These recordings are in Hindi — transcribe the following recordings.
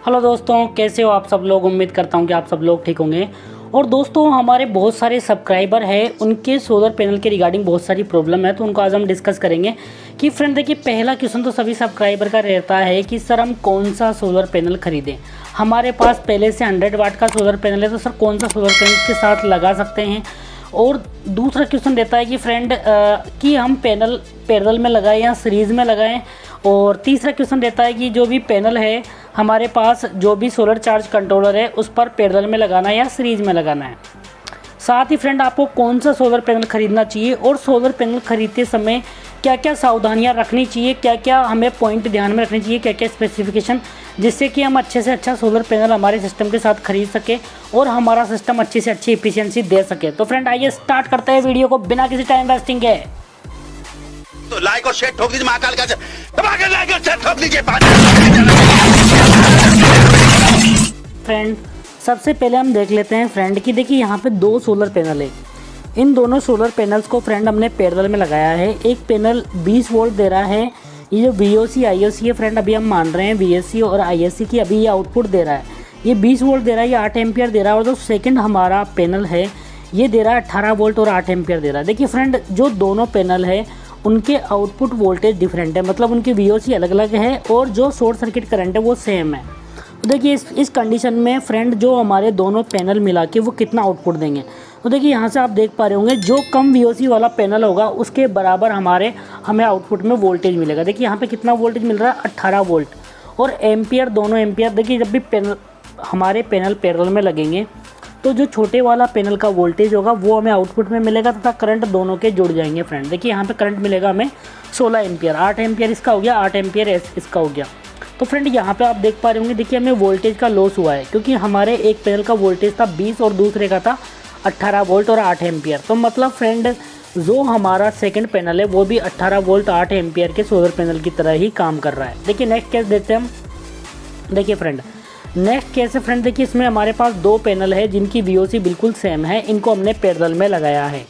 हेलो दोस्तों, कैसे हो आप सब लोग। उम्मीद करता हूँ कि आप सब लोग ठीक होंगे। और दोस्तों, हमारे बहुत सारे सब्सक्राइबर हैं, उनके सोलर पैनल के रिगार्डिंग बहुत सारी प्रॉब्लम है, तो उनको आज हम डिस्कस करेंगे कि फ्रेंड देखिए, पहला क्वेश्चन तो सभी सब्सक्राइबर का रहता है कि सर हम कौन सा सोलर पैनल खरीदें। हमारे पास पहले से 100 वाट का सोलर पैनल है, तो सर कौन सा सोलर पैनल के साथ लगा सकते हैं। और दूसरा क्वेश्चन रहता है कि फ्रेंड कि हम पैनल पैरेलल में लगाएं या सीरीज़ में लगाएं। और तीसरा क्वेश्चन रहता है कि जो भी पैनल है हमारे पास, जो भी सोलर चार्ज कंट्रोलर है, उस पर पैरेलल में लगाना है या सीरीज़ में लगाना है। साथ ही फ्रेंड आपको कौन सा सोलर पैनल खरीदना चाहिए और सोलर पैनल खरीदते समय क्या क्या सावधानियां रखनी चाहिए, क्या क्या हमें पॉइंट ध्यान में रखनी चाहिए, क्या क्या स्पेसिफिकेशन, जिससे कि हम अच्छे से अच्छा सोलर पैनल हमारे सिस्टम के साथ खरीद सके और हमारा सिस्टम अच्छी से अच्छी एफिशिएंसी दे सके। तो फ्रेंड आइए स्टार्ट करते हैं वीडियो को बिना किसी टाइम वेस्टिंग के। तो लाइक और शेयर ठोक दीजिए, महाकाल का दबा के लाइक और शेयर ठोक दीजिए। फ्रेंड सबसे पहले हम देख लेते हैं फ्रेंड कि देखिए, यहाँ पे दो सोलर पैनल है। इन दोनों सोलर पैनल्स को फ्रेंड हमने पैरेलल में लगाया है। एक पैनल 20 वोल्ट दे रहा है। ये जो VOC IOC है फ्रेंड, अभी हम मान रहे हैं VSC और ISC की अभी ये आउटपुट दे रहा है। ये 20 वोल्ट दे रहा है, ये 8 एम्पियर दे रहा है। और जो सेकंड हमारा पैनल है ये दे रहा है 18 वोल्ट और 8 एम्पियर दे रहा है। देखिए फ्रेंड, जो दोनों पैनल है उनके आउटपुट वोल्टेज डिफरेंट है, मतलब उनकी VOC अलग अलग है और जो शॉर्ट सर्किट करंट है वो सेम है। तो देखिए इस कंडीशन में फ्रेंड जो हमारे दोनों पैनल मिला के वो कितना आउटपुट देंगे। तो देखिए यहाँ से आप देख पा रहे होंगे, जो कम VOC वाला पैनल होगा उसके बराबर हमें आउटपुट में वोल्टेज मिलेगा। देखिए यहाँ पे कितना वोल्टेज मिल रहा है, 18 वोल्ट और एम्पियर, दोनों एम्पियर। देखिए जब भी हमारे पैनल पैरेलल में लगेंगे तो जो छोटे वाला पैनल का वोल्टेज होगा वो हमें आउटपुट में मिलेगा तथा करंट दोनों के जुड़ जाएंगे। फ्रेंड देखिए यहाँ पे करंट मिलेगा हमें 16 एम्पियर, 8 एम्पियर इसका हो गया, 8 एम्पियर इसका हो गया। तो फ्रेंड यहाँ पे आप देख पा रहे होंगे, देखिए हमें वोल्टेज का लॉस हुआ है क्योंकि हमारे एक पैनल का वोल्टेज था 20 और दूसरे का था 18 वोल्ट और 8 एम्पियर। तो मतलब फ्रेंड जो हमारा सेकंड पैनल है वो भी 18 वोल्ट 8 एम्पियर के सोलर पैनल की तरह ही काम कर रहा है। देखिए नेक्स्ट केस देखते हैं हम। देखिए फ्रेंड नेक्स्ट केस है फ्रेंड, देखिए इसमें हमारे पास दो पैनल है जिनकी VOC बिल्कुल सेम है। इनको हमने पैरेलल में लगाया है,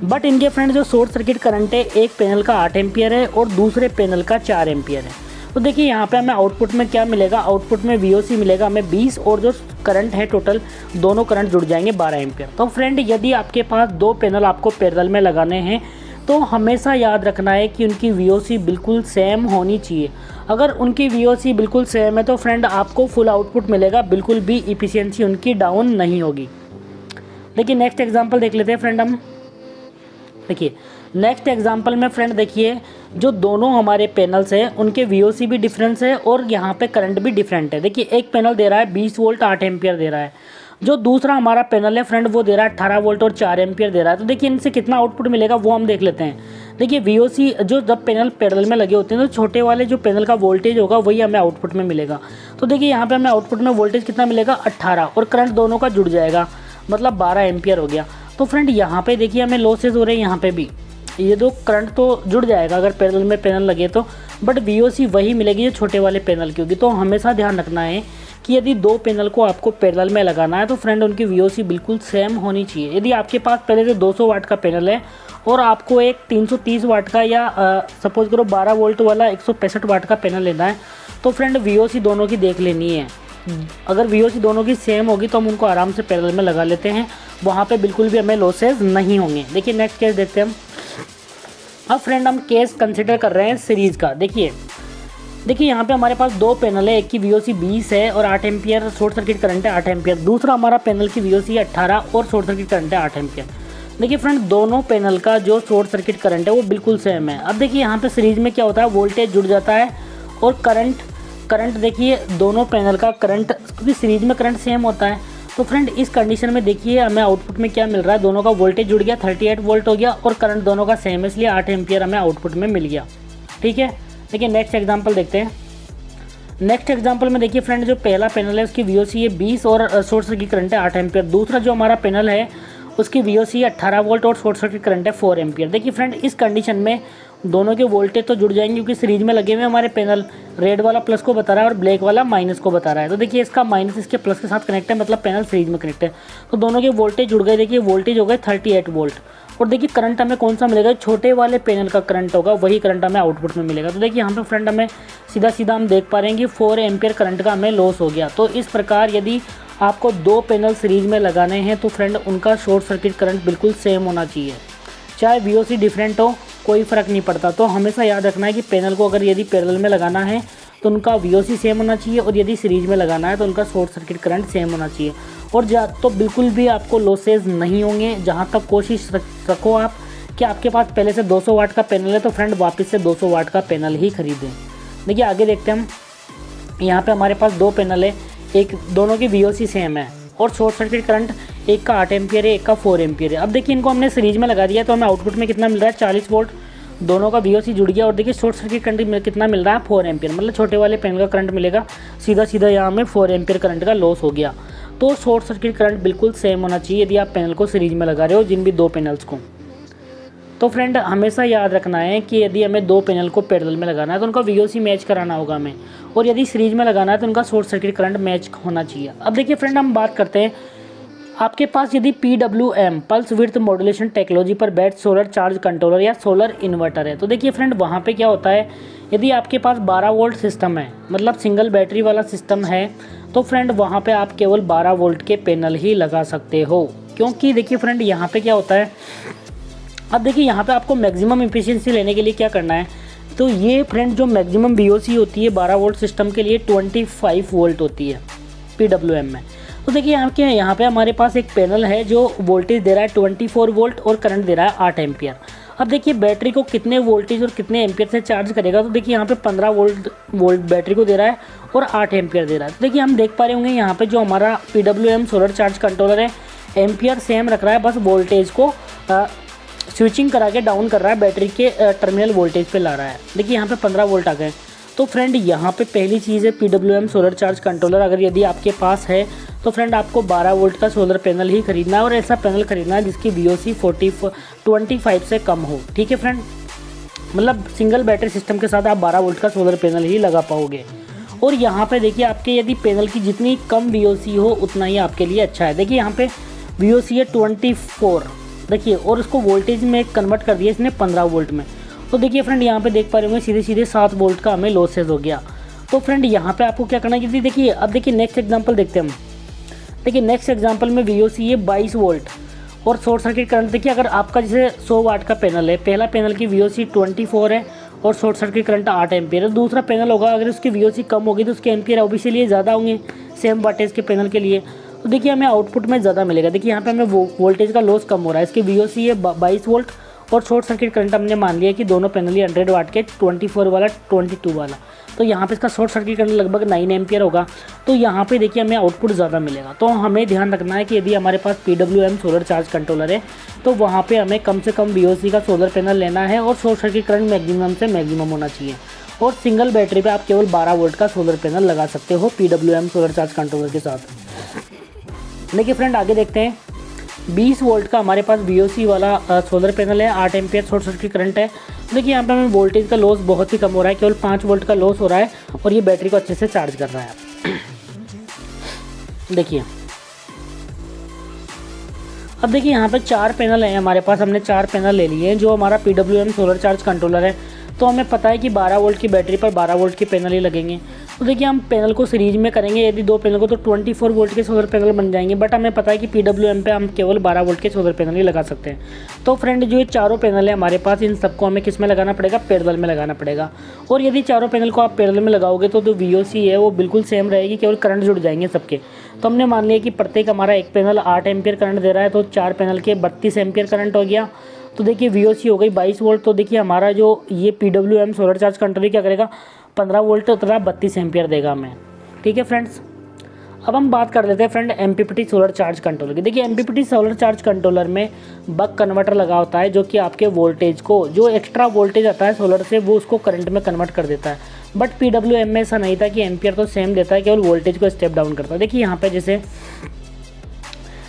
बट इनके फ्रेंड जो शॉर्ट सर्किट करंट है, एक पैनल का 8 एम्पियर है और दूसरे पैनल का 4 एम्पियर है। तो देखिए यहाँ पे हमें आउटपुट में क्या मिलेगा, आउटपुट में VOC मिलेगा हमें 20 और जो करंट है टोटल दोनों करंट जुड़ जाएंगे 12 एम्पियर। तो फ्रेंड यदि आपके पास दो पैनल आपको पैरेलल में लगाने हैं तो हमेशा याद रखना है कि उनकी VOC बिल्कुल सेम होनी चाहिए। अगर उनकी VOC बिल्कुल सेम है तो फ्रेंड आपको फुल आउटपुट मिलेगा, बिल्कुल भी एफिशिएंसी उनकी डाउन नहीं होगी। देखिए नेक्स्ट एग्जांपल देख लेते हैं फ्रेंड हम। देखिए नेक्स्ट एग्जांपल में फ्रेंड देखिए, जो दोनों हमारे पैनल्स हैं उनके VOC भी डिफरेंस है और यहाँ पे करंट भी डिफरेंट है। देखिए एक पैनल दे रहा है 20 वोल्ट 8 एम्पियर दे रहा है, जो दूसरा हमारा पैनल है फ्रेंड वो दे रहा है 18 वोल्ट और 4 एम्पियर दे रहा है। तो देखिए इनसे कितना आउटपुट मिलेगा वो हम देख लेते हैं। देखिए VOC जो जब पैनल पैरेलल में लगे होते हैं तो छोटे वाले जो पैनल का वोल्टेज होगा वही हमें आउटपुट में मिलेगा। तो देखिए यहाँ पे हमें आउटपुट में वोल्टेज कितना मिलेगा, 18 और करंट दोनों का जुड़ जाएगा, मतलब 12 एम्पियर हो गया। तो फ्रेंड यहाँ पे देखिए हमें लॉसेज हो रहे हैं, यहाँ पे भी ये दो करंट तो जुड़ जाएगा अगर पैरेलल में पैनल लगे तो, बट VOC वही मिलेगी जो छोटे वाले पैनल की होगी। तो हमेशा ध्यान रखना है कि यदि दो पैनल को आपको पैरेलल में लगाना है तो फ्रेंड उनकी VOC बिल्कुल सेम होनी चाहिए। यदि आपके पास पहले से 200 वाट का पैनल है और आपको एक 330 वाट का या सपोज करो 12 वोल्ट वाला 165 वाट का पैनल लेना है तो फ्रेंड VOC दोनों की देख लेनी है। अगर VOC दोनों की सेम होगी तो हम उनको आराम से पैरेलल में लगा लेते हैं, वहाँ पे बिल्कुल भी हमें लॉसेज नहीं होंगे। देखिए नेक्स्ट केस देखते हैं हम। अब फ्रेंड हम केस कंसिडर कर रहे हैं सीरीज़ का। देखिए यहाँ पे हमारे पास दो पैनल है, एक की VOC 20 है और 8 एम्पियर शॉर्ट सर्किट करंट है 8 एम्पियर, दूसरा हमारा पैनल की VOC 18 और शॉर्ट सर्किट करंट है 8 एम्पियर। देखिए फ्रेंड दोनों पैनल का जो शॉर्ट सर्किट करंट है वो बिल्कुल सेम है। अब देखिए यहाँ पे सीरीज में क्या होता है, वोल्टेज जुड़ जाता है और करंट देखिए दोनों पैनल का करंट, क्योंकि सीरीज में करंट सेम होता है। तो फ्रेंड इस कंडीशन में देखिए हमें आउटपुट में क्या मिल रहा है, दोनों का वोल्टेज जुड़ गया 38 वोल्ट हो गया और करंट दोनों का सेम है, इसलिए 8 एम्पियर हमें आउटपुट में मिल गया। ठीक है, देखिए नेक्स्ट एग्जांपल देखते हैं। नेक्स्ट एग्जांपल में देखिए फ्रेंड, जो पहला पैनल है उसकी VOC ये 20 और शॉर्ट सर्किट करंट है 8 एम्पियर, दूसरा जो हमारा पैनल है उसकी VOC 18 वोल्ट और शॉर्ट सर्किट करंट है 4 एम्पियर। देखिए फ्रेंड इस कंडीशन में दोनों के वोल्टेज तो जुड़ जाएंगे क्योंकि सीरीज में लगे हुए हमारे पैनल, रेड वाला प्लस को बता रहा है और ब्लैक वाला माइनस को बता रहा है। तो देखिए इसका माइनस इसके प्लस के साथ कनेक्ट है, मतलब पैनल सीरीज में कनेक्ट है, तो दोनों के वोल्टेज जुड़ गए। देखिए वोल्टेज हो गए 38 वोल्ट और देखिए करंट हमें कौन सा मिलेगा, छोटे वाले पैनल का करंट होगा वही करंट हमें आउटपुट में मिलेगा। तो देखिए यहाँ पे फ्रेंड हमें सीधा सीधा हम देख पा रहे हैं कि 4 एम्पियर करंट का हमें लॉस हो गया। तो इस प्रकार यदि आपको 2 पैनल सीरीज में लगाने हैं तो फ्रेंड उनका शॉर्ट सर्किट करंट बिल्कुल सेम होना चाहिए, चाहे VOC डिफरेंट हो कोई फ़र्क नहीं पड़ता। तो हमेशा याद रखना है कि पैनल को अगर यदि पैरेलल में लगाना है तो उनका VOC सेम होना चाहिए, और यदि सीरीज में लगाना है तो उनका शॉर्ट सर्किट करंट सेम होना चाहिए। और तो बिल्कुल भी आपको लॉसेज नहीं होंगे। जहाँ तक कोशिश रखो आप कि आपके पास पहले से 200 वाट का पैनल है तो फ्रेंड वापस से 200 वाट का पैनल ही खरीदें। देखिए आगे देखते हैं हम, यहाँ पे हमारे पास 2 पैनल है, एक दोनों की VOC सेम है और शॉर्ट सर्किट करंट एक का 8 एम्पियर है, एक का 4 एम्पियर है। अब देखिए इनको हमने सीरीज में लगा दिया तो हमें आउटपुट में कितना मिल रहा है, 40 वोल्ट, दोनों का VOC जुड़ गया। और देखिए शॉर्ट सर्किट करंट कितना मिल रहा है, 4 एम्पियर, मतलब छोटे वाले पैनल का करंट मिलेगा, सीधा सीधा यहाँ में 4 एम्पियर करंट का लॉस हो गया। तो शॉर्ट सर्किट करंट बिल्कुल सेम होना चाहिए यदि आप पैनल को सीरीज में लगा रहे हो, जिन भी 2 पैनल्स को। तो फ्रेंड हमेशा याद रखना है कि यदि हमें 2 पैनल को पैरेलल में लगाना है तो उनका VOC मैच कराना होगा हमें, और यदि सीरीज में लगाना है तो उनका शॉर्ट सर्किट करंट मैच होना चाहिए। अब देखिए फ्रेंड हम बात करते हैं, आपके पास यदि PWM pulse width modulation technology पर बेस्ड सोलर चार्ज कंट्रोलर या सोलर इन्वर्टर है, तो देखिए फ्रेंड वहाँ पे क्या होता है, यदि आपके पास 12 वोल्ट सिस्टम है, मतलब सिंगल बैटरी वाला सिस्टम है, तो फ्रेंड वहाँ पे आप केवल 12 वोल्ट के पैनल ही लगा सकते हो। क्योंकि देखिए फ्रेंड यहाँ पे क्या होता है, अब देखिए यहाँ पे आपको मैक्सिमम एफिशिएंसी लेने के लिए क्या करना है, तो ये फ्रेंड जो मैक्सिमम VOC होती है 12 वोल्ट सिस्टम के लिए 25 वोल्ट होती है PWM में। तो देखिए यहाँ पे हमारे पास एक पैनल है जो वोल्टेज दे रहा है 24 वोल्ट और करंट दे रहा है 8 एम्पियर। अब देखिए बैटरी को कितने वोल्टेज और कितने एम्पियर से चार्ज करेगा, तो देखिए यहाँ पे 15 वोल्ट बैटरी को दे रहा है और 8 एम्पियर दे रहा है। तो देखिए हम देख पा रहे होंगे यहाँ पे जो हमारा PWM सोलर चार्ज कंट्रोलर है, एम्पियर सेम रख रहा है, बस वोल्टेज को स्विचिंग करा के डाउन कर रहा है, बैटरी के टर्मिनल वोल्टेज पे ला रहा है। देखिए यहाँ पे 15 वोल्ट आ गए। तो फ्रेंड यहाँ पे पहली चीज़ है PWM सोलर चार्ज कंट्रोलर अगर यदि आपके पास है तो फ्रेंड आपको 12 वोल्ट का सोलर पैनल ही खरीदना है, और ऐसा पैनल खरीदना है जिसकी VOC 25 से कम हो। ठीक है फ्रेंड, मतलब सिंगल बैटरी सिस्टम के साथ आप 12 वोल्ट का सोलर पैनल ही लगा पाओगे। और यहाँ पे देखिए आपके यदि पैनल की जितनी कम VOC हो उतना ही आपके लिए अच्छा है। देखिए यहाँ पे VOC है 24, देखिए, और उसको वोल्टेज में कन्वर्ट कर दिया इसने 15 वोल्ट में। तो देखिए फ्रेंड यहाँ पे देख पा रहे होंगे सीधे सीधे 7 वोल्ट का हमें लॉसेज हो गया। तो फ्रेंड यहाँ पे आपको क्या करना है, कि देखिए अब देखिए नेक्स्ट एग्जांपल देखते हैं हम। देखिए नेक्स्ट एग्जांपल में VOC है 22 वोल्ट और शॉर्ट सर्किट करंट देखिए, अगर आपका जैसे 100 वाट का पैनल है, पहला पैनल की VOC 24 है और शॉर्ट सर्किट करंट 8 एम्पियर है। दूसरा पैनल होगा अगर उसकी VOC कम होगी तो उसके एम्पियर ऑब्वियसली ज़्यादा होंगे सेम वाटेज के पैनल के लिए। तो देखिए हमें आउटपुट में ज़्यादा मिलेगा। देखिए यहाँ पे हमें वोल्टेज का लॉस कम हो रहा है, इसकी VOC है 22 वोल्ट और शॉर्ट सर्किट करंट हमने मान लिया कि दोनों पैनल ही 100 वाट के, 24 वाला 22 वाला। तो यहाँ पे इसका शॉर्ट सर्किट करंट लगभग 9 एम्पियर होगा। तो यहाँ पे देखिए हमें आउटपुट ज़्यादा मिलेगा। तो हमें ध्यान रखना है कि यदि हमारे पास PWM सोलर चार्ज कंट्रोलर है तो वहाँ पे हमें कम से कम VOC का सोलर पैनल लेना है और शॉर्ट सर्किट करंट मैक्सिमम से मैक्सिमम होना चाहिए। और सिंगल बैटरी पे आप केवल 12 वोल्ट का सोलर पैनल लगा सकते हो PWM सोलर चार्ज कंट्रोलर के साथ। देखिए फ्रेंड आगे देखते हैं, 20 वोल्ट का हमारे पास VOC वाला सोलर पैनल है, 8 एम्पियर शॉर्ट सर्किट करंट है। देखिए यहाँ पे हमें वोल्टेज का लॉस बहुत ही कम हो रहा है, केवल 5 वोल्ट का लॉस हो रहा है और ये बैटरी को अच्छे से चार्ज कर रहा है। देखिए अब देखिए यहाँ पे 4 पैनल हैं हमारे पास, हमने 4 पैनल ले लिए हैं जो हमारा PWM सोलर चार्ज कंट्रोलर है। तो हमें पता है कि 12 वोल्ट की बैटरी पर 12 वोल्ट के पैनल ही लगेंगे। तो देखिए हम पैनल को सीरीज में करेंगे, यदि 2 पैनल को तो 24 वोल्ट के सोलर पैनल बन जाएंगे, बट हमें पता है कि PWM पे हम केवल 12 वोल्ट के सोलर पैनल ही लगा सकते हैं। तो फ्रेंड जो ये चारों पैनल है हमारे पास, इन सबको हमें किस में लगाना पड़ेगा, पैरेलल में लगाना पड़ेगा। और यदि चारों पैनल को आप पैरेलल में लगाओगे तो जो VOC है वो बिल्कुल सेम रहेगी, केवल करंट जुड़ जाएंगे सबके। तो हमने मान लिया कि प्रत्येक हमारा एक पैनल 8 एम्पियर करंट दे रहा है, तो 4 पैनल के 32 एम्पियर करंट हो गया। तो देखिए VOC हो गई 22 वोल्ट। तो देखिए हमारा जो ये PWM सोलर चार्ज कंट्रोलर क्या करेगा, 15 वोल्ट तथा 32 एम्पियर देगा हमें। ठीक है फ्रेंड्स, अब हम बात कर लेते हैं friend MPPT solar charge controller की। देखिए MPPT सोलर चार्ज कंट्रोलर में बक कन्वर्टर लगा होता है जो कि आपके वोल्टेज को, जो एक्स्ट्रा वोल्टेज आता है सोलर से, वो उसको करंट में कन्वर्ट कर देता है। बट PWM में ऐसा नहीं था कि एम्पियर तो सेम देता है, केवल वोल्टेज को स्टेप डाउन करता है। देखिए यहाँ पे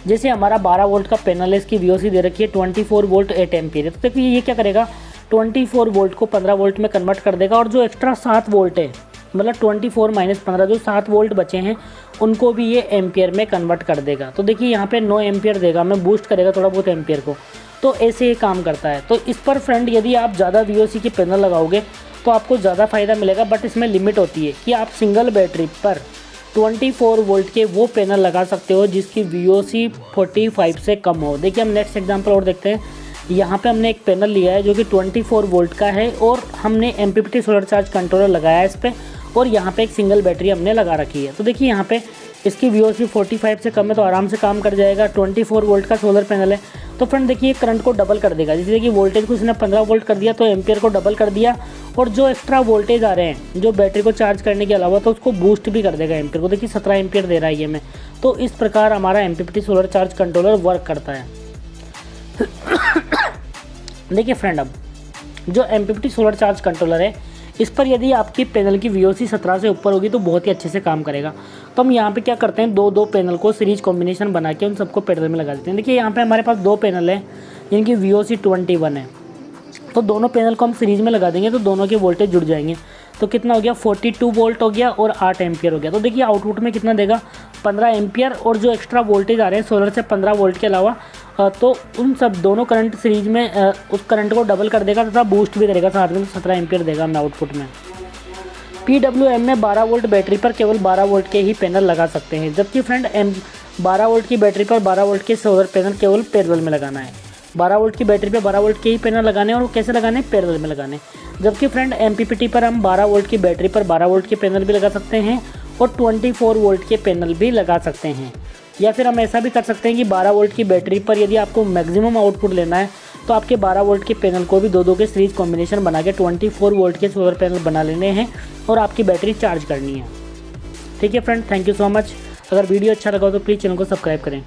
जैसे हमारा 12 वोल्ट का पैनल है, इसकी VOC दे रखी है 24 वोल्ट 8 एम्पियर है। तो देखिए ये क्या करेगा, 24 वोल्ट को 15 वोल्ट में कन्वर्ट कर देगा, और जो एक्स्ट्रा 7 वोल्ट है, मतलब 24 माइनस 15 जो 7 वोल्ट बचे हैं उनको भी ये एम्पियर में कन्वर्ट कर देगा। तो देखिए यहाँ पे 9 एम्पियर देगा, हमें बूस्ट करेगा थोड़ा बहुत एम्पियर को। तो ऐसे ये काम करता है। तो इस पर फ्रेंड यदि आप ज़्यादा VOC के पैनल लगाओगे तो आपको ज़्यादा फ़ायदा मिलेगा, बट इसमें लिमिट होती है कि आप सिंगल बैटरी पर 24 वोल्ट के वो पैनल लगा सकते हो जिसकी VOC 45 से कम हो। देखिए हम नेक्स्ट एग्जांपल और देखते हैं। यहाँ पे हमने एक पैनल लिया है जो कि 24 वोल्ट का है और हमने MPPT सोलर चार्ज कंट्रोलर लगाया है इस पर, और यहाँ पे एक सिंगल बैटरी हमने लगा रखी है। तो देखिए यहाँ पे इसकी VOC 45 से कम है तो आराम से काम कर जाएगा। 24 वोल्ट का सोलर पैनल है तो फ्रेंड देखिए करंट को डबल कर देगा। जैसे कि वोल्टेज को इसने 15 वोल्ट कर दिया तो एम्पियर को डबल कर दिया, और जो एक्स्ट्रा वोल्टेज आ रहे हैं जो बैटरी को चार्ज करने के अलावा तो उसको बूस्ट भी कर देगा एम्पियर को। देखिए 17 एम्पियर दे रहा है ये में। तो इस प्रकार हमारा MPPT solar charge controller work करता है। देखिए फ्रेंड अब जो MPPT सोलर चार्ज कंट्रोलर है इस पर यदि आपकी पैनल की VOC 17 से ऊपर होगी तो बहुत ही अच्छे से काम करेगा। तो हम यहाँ पे क्या करते हैं, दो पैनल को सीरीज कॉम्बिनेशन बना के उन सबको पैरेलल में लगा देते हैं। देखिए यहाँ पे हमारे पास 2 पैनल हैं जिनकी VOC 21 है, तो दोनों पैनल को हम सीरीज में लगा देंगे तो दोनों के वोल्टेज जुड़ जाएंगे। तो कितना हो गया, 42 वोल्ट हो गया और 8 एम्पियर हो गया। तो देखिए आउटपुट में कितना देगा, 15 एम्पियर, और जो एक्स्ट्रा वोल्टेज आ रहे हैं सोलर से 15 वोल्ट के अलावा, तो उन सब दोनों करंट सीरीज में उस करंट को डबल कर देगा तथा बूस्ट भी करेगा साथ में, 17 एम्पियर देगा हमें आउटपुट में। PWM में 12 वोल्ट बैटरी पर केवल 12 वोल्ट के ही पैनल लगा सकते हैं, जबकि फ्रेंड 12 वोल्ट की बैटरी पर 12 वोल्ट के सोलर पैनल केवल पैरेलल में लगाना है। 12 वोल्ट की बैटरी पर 12 वोल्ट के ही पैनल लगाने, और कैसे लगाने, पैरेलल में लगाने। जबकि फ्रेंड MPPT पर हम 12 वोल्ट की बैटरी पर 12 वोल्ट के पैनल भी लगा सकते हैं और 24 वोल्ट के पैनल भी लगा सकते हैं। या फिर हम ऐसा भी कर सकते हैं कि 12 वोल्ट की बैटरी पर यदि आपको मैक्सिमम आउटपुट लेना है तो आपके 12 वोल्ट के पैनल को भी दो के सीरीज कॉम्बिनेशन बना के 24 वोल्ट के सोलर पैनल बना लेने हैं और आपकी बैटरी चार्ज करनी है। ठीक है friend, thank you so much. अगर वीडियो अच्छा लगा हो तो प्लीज़ चैनल को सब्सक्राइब करें।